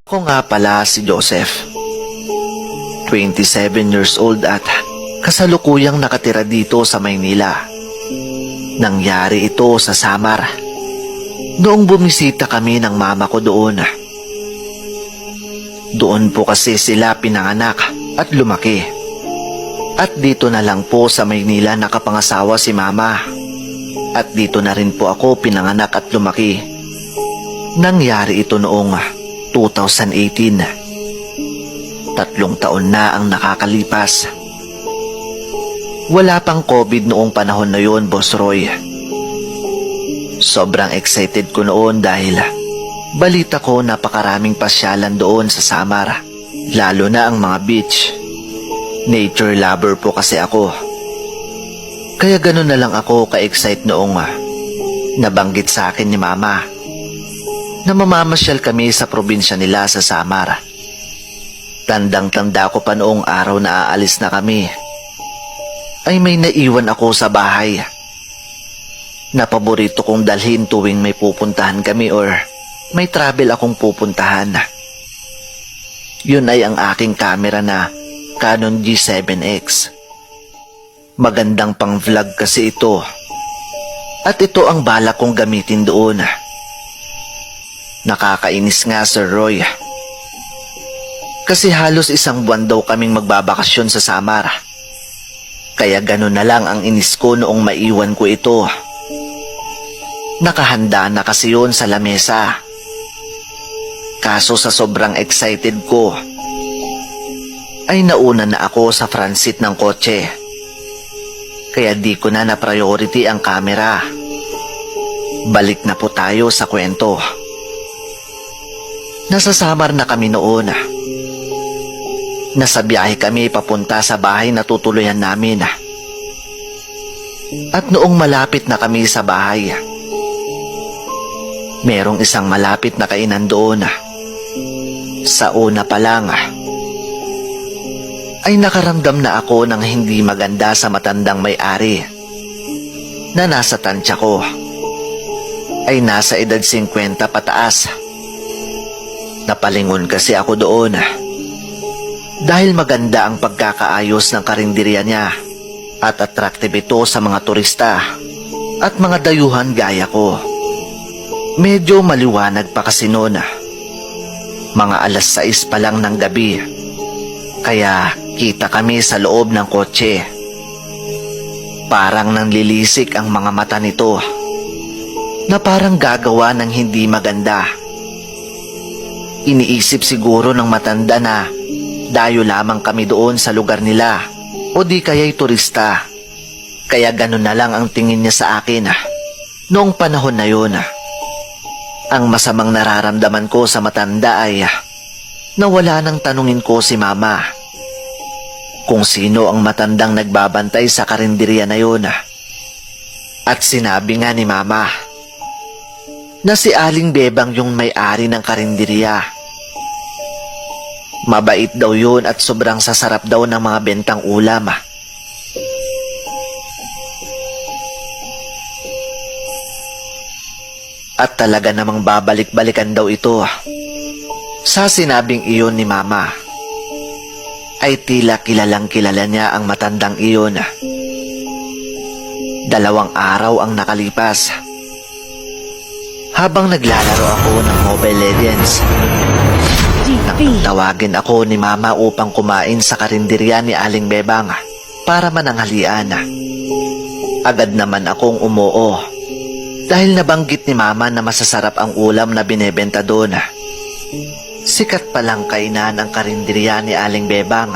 Ako nga pala si Joseph, 27 years old at kasalukuyang nakatira dito sa Maynila. Nangyari ito sa Samar. Noong bumisita kami ng mama ko doon. Doon po kasi sila pinanganak at lumaki. At dito na lang po sa Maynila nakapangasawa si mama. At dito na rin po ako pinanganak at lumaki. Nangyari ito noong 2018. 3 taon na ang nakakalipas. Wala pang COVID noong panahon na yon, Boss Roy. Sobrang excited ko noon dahil balita ko napakaraming pasyalan doon sa Samar. Lalo na ang mga beach. Nature lover po kasi ako. Kaya ganun na lang ako ka-excite noong nabanggit sa akin ni Mama na mamamasyal kami sa probinsya nila sa Samar. Tandang-tanda ko pa noong araw na aalis na kami ay may naiwan ako sa bahay na paborito kong dalhin tuwing may pupuntahan kami or may travel akong pupuntahan. Yun ay ang aking camera na Canon G7X. Magandang pang vlog kasi ito. At ito ang balak kong gamitin doon. Nakakainis nga, Sir Roy. Kasi halos 1 buwan daw kaming magbabakasyon sa Samar. Kaya ganun na lang ang inis ko noong maiwan ko ito. Nakahanda na kasi yun sa lamesa. Kaso sa sobrang excited ko, ay nauna na ako sa front seat ng kotse. Kaya di ko na na-priority ang camera. Balik na po tayo sa kwento. Nasa Samar na kami noon. Nasa biyahe kami papunta sa bahay na tutuluyan namin. At noong malapit na kami sa bahay, merong isang malapit na kainan doon. Sa una pa lang, ay nakaramdam na ako ng hindi maganda sa matandang may-ari na nasa tansya ko. Ay nasa edad 50 pataas. Napalingon kasi ako doon dahil maganda ang pagkakaayos ng karinderya niya at attractive ito sa mga turista at mga dayuhan gaya ko. Medyo maliwanag pa kasi noon. Mga 6:00 pa lang ng gabi. Kaya kita kami sa loob ng kotse. Parang nanlilisik ang mga mata nito na parang gagawa ng hindi maganda. Iniisip siguro ng matanda na dayo lamang kami doon sa lugar nila o di kaya'y turista. Kaya ganun na lang ang tingin niya sa akin noong panahon na yun. Ang masamang nararamdaman ko sa matanda ay nawala nang tanungin ko si Mama kung sino ang matandang nagbabantay sa karinderya na yun. At sinabi nga ni Mama na si Aling Bebang yung may-ari ng karinderya. Mabait daw yun at sobrang sasarap daw ng mga bentang ulam. At talaga namang babalik-balikan daw ito. Sa sinabing iyon ni Mama, ay tila kilalang kilala niya ang matandang iyon. 2 araw ang nakalipas. Habang naglalaro ako ng Mobile Legends, tawagin ako ni Mama upang kumain sa karinderya ni Aling Bebang para mananghalian. Agad naman akong umuo dahil nabanggit ni Mama na masasarap ang ulam na binebenta doon. Sikat palang kainan ang karinderya ni Aling Bebang.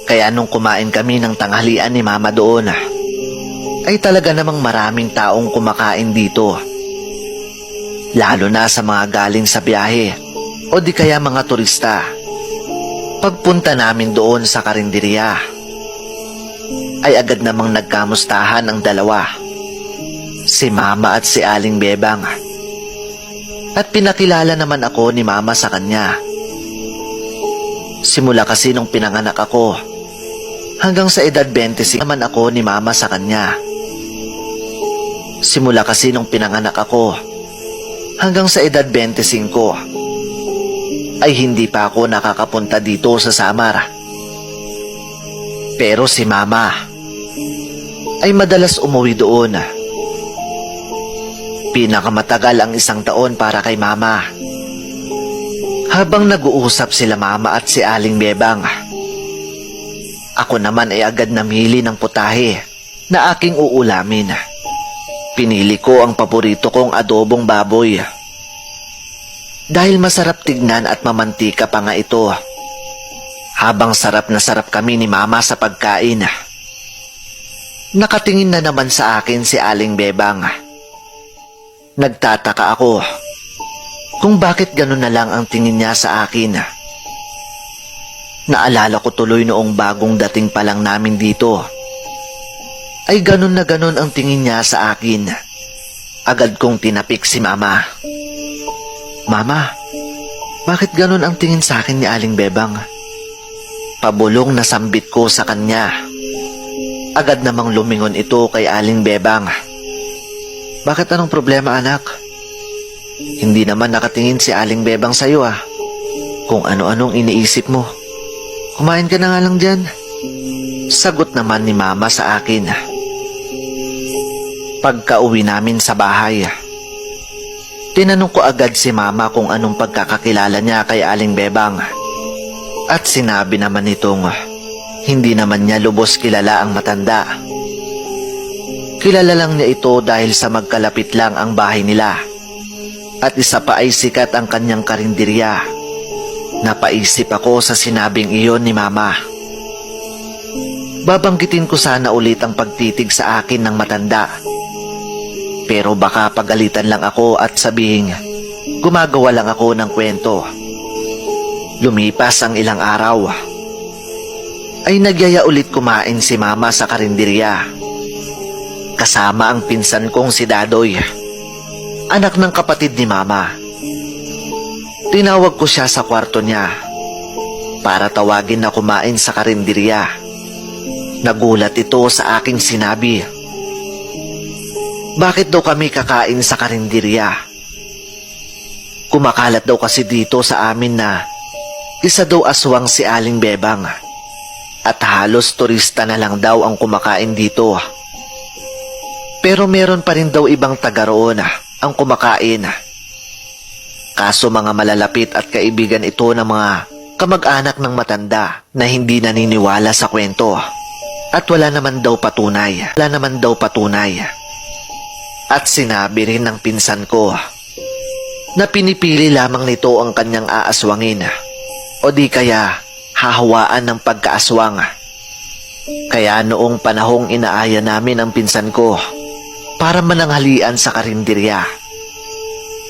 Kaya nung kumain kami ng tanghalian ni Mama doon, ay talaga namang maraming taong kumakain dito. Lalo na sa mga galing sa biyahe o di kaya mga turista. Pagpunta namin doon sa karinderya, ay agad namang nagkamustahan ang dalawa, si Mama at si Aling Bebang. At pinakilala naman ako ni Mama sa kanya. Simula kasi nung pinanganak ako, hanggang sa edad 25 naman ako ni Mama sa kanya. Simula kasi nung pinanganak ako, hanggang sa edad 25, ay hindi pa ako nakakapunta dito sa Samar. Pero si Mama ay madalas umuwi doon. Pinakamatagal ang 1 taon para kay Mama. Habang nag-uusap sila Mama at si Aling Bebang, ako naman ay agad namili ng putahe na aking uulamin. Pinili ko ang paborito kong adobong baboy. Dahil masarap tignan at mamantika pa nga ito. Habang sarap na sarap kami ni Mama sa pagkain, nakatingin na naman sa akin si Aling Bebang. Nagtataka ako kung bakit ganun na lang ang tingin niya sa akin. Naalala ko tuloy noong bagong dating pa lang namin dito, ay ganun na ganun ang tingin niya sa akin. Agad kong tinapik si Mama. Mama, bakit ganun ang tingin sa akin ni Aling Bebang? Pabulong na sambit ko sa kanya. Agad namang lumingon ito kay Aling Bebang. Bakit, anong problema, anak? Hindi naman nakatingin si Aling Bebang sa'yo Kung ano-anong iniisip mo. Kumain ka na nga lang dyan. Sagot naman ni Mama sa akin. Pagka-uwi namin sa bahay, tinanong ko agad si Mama kung anong pagkakakilala niya kay Aling Bebang. At sinabi naman nitong hindi naman niya lubos kilala ang matanda. Kilala lang niya ito dahil sa magkalapit lang ang bahay nila. At isa pa ay sikat ang kanyang karinderya. Napaisip ako sa sinabing iyon ni Mama. Babanggitin ko sana ulit ang pagtitig sa akin ng matanda. Pero baka pagalitan lang ako at sabihing gumagawa lang ako ng kwento. Lumipas ang ilang araw, ay nagyaya ulit kumain si Mama sa karinderya. Kasama ang pinsan kong si Dadoy, anak ng kapatid ni Mama. Tinawag ko siya sa kwarto niya para tawagin na kumain sa karinderya. Nagulat ito sa aking sinabi. Bakit daw kami kakain sa karinderya? Kumakalat daw kasi dito sa amin na isa daw aswang si Aling Bebang at halos turista na lang daw ang kumakain dito. Pero meron pa rin daw ibang taga roon ang kumakain. Kaso mga malalapit at kaibigan ito ng mga kamag-anak ng matanda na hindi naniniwala sa kwento. At wala naman daw patunay. At sinabi rin ng pinsan ko na pinipili lamang nito ang kanyang aaswangin o di kaya hahawaan ng pagkaaswang. Kaya noong panahong inaaya namin ang pinsan ko para mananghalian sa karinderya,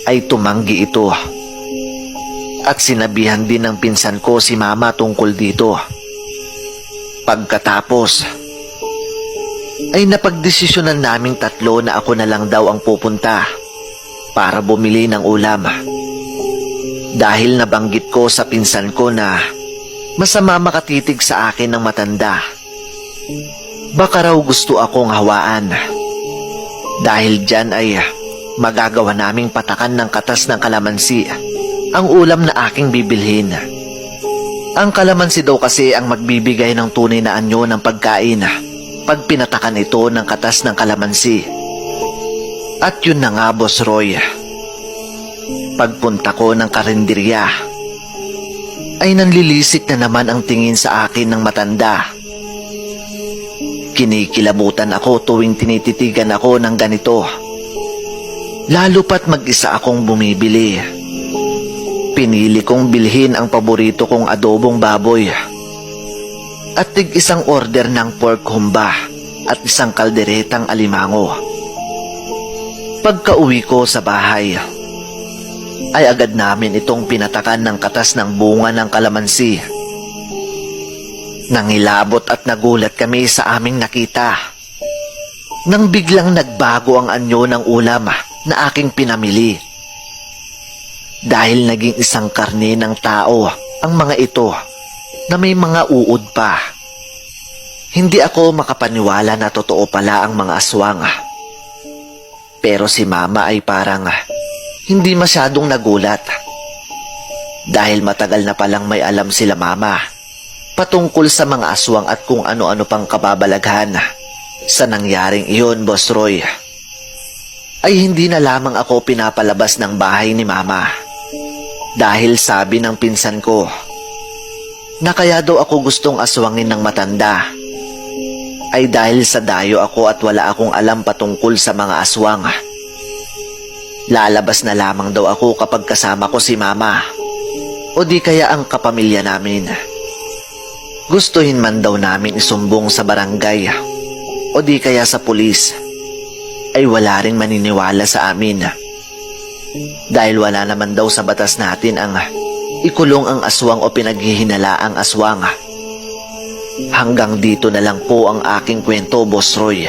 ay tumanggi ito. At sinabihan din ng pinsan ko si Mama tungkol dito. Pagkatapos, ay napagdesisyonan naming tatlo na ako na lang daw ang pupunta para bumili ng ulam. Dahil nabanggit ko sa pinsan ko na masama makatitig sa akin ng matanda. Baka raw gusto akong hawaan. Dahil dyan ay magagawa naming patakan ng katas ng kalamansi ang ulam na aking bibilhin. Ang kalamansi daw kasi ang magbibigay ng tunay na anyo ng pagkain pag pinatakan ito ng katas ng kalamansi. At yun na nga, Boss Roy. Pagpunta ko ng karinderya, ay nanlilisik na naman ang tingin sa akin ng matanda. Kinikilabutan ako tuwing tinititigan ako ng ganito. Lalo pat mag-isa akong bumibili. Pinili kong bilhin ang paborito kong adobong baboy at tig-isang order ng pork humba at isang kalderetang alimango. Pagka-uwi ko sa bahay, ay agad namin itong pinatakan ng katas ng bunga ng kalamansi. Nangilabot at nagulat kami sa aming nakita nang biglang nagbago ang anyo ng ulam na aking pinamili. Dahil naging isang karne ng tao ang mga ito na may mga uod pa. Hindi ako makapaniwala na totoo pala ang mga aswang. Pero si Mama ay parang hindi masyadong nagulat. Dahil matagal na palang may alam sila mama patungkol sa mga aswang at kung ano-ano pang kababalaghan. Sa nangyaring iyon, Boss Roy, ay hindi na lamang ako pinapalabas ng bahay ni mama. Dahil sabi ng pinsan ko na kaya daw ako gustong aswangin ng matanda ay dahil sa dayo ako at wala akong alam patungkol sa mga aswang. Lalabas na lamang daw ako kapag kasama ko si mama o di kaya ang kapamilya namin. Gustuhin man daw namin isumbong sa barangay o di kaya sa pulis ay wala ring maniniwala sa amin. Dahil wala naman daw sa batas natin ang ikulong ang aswang o pinaghihinala ang aswang. Hanggang dito na lang po ang aking kwento, Boss Roy.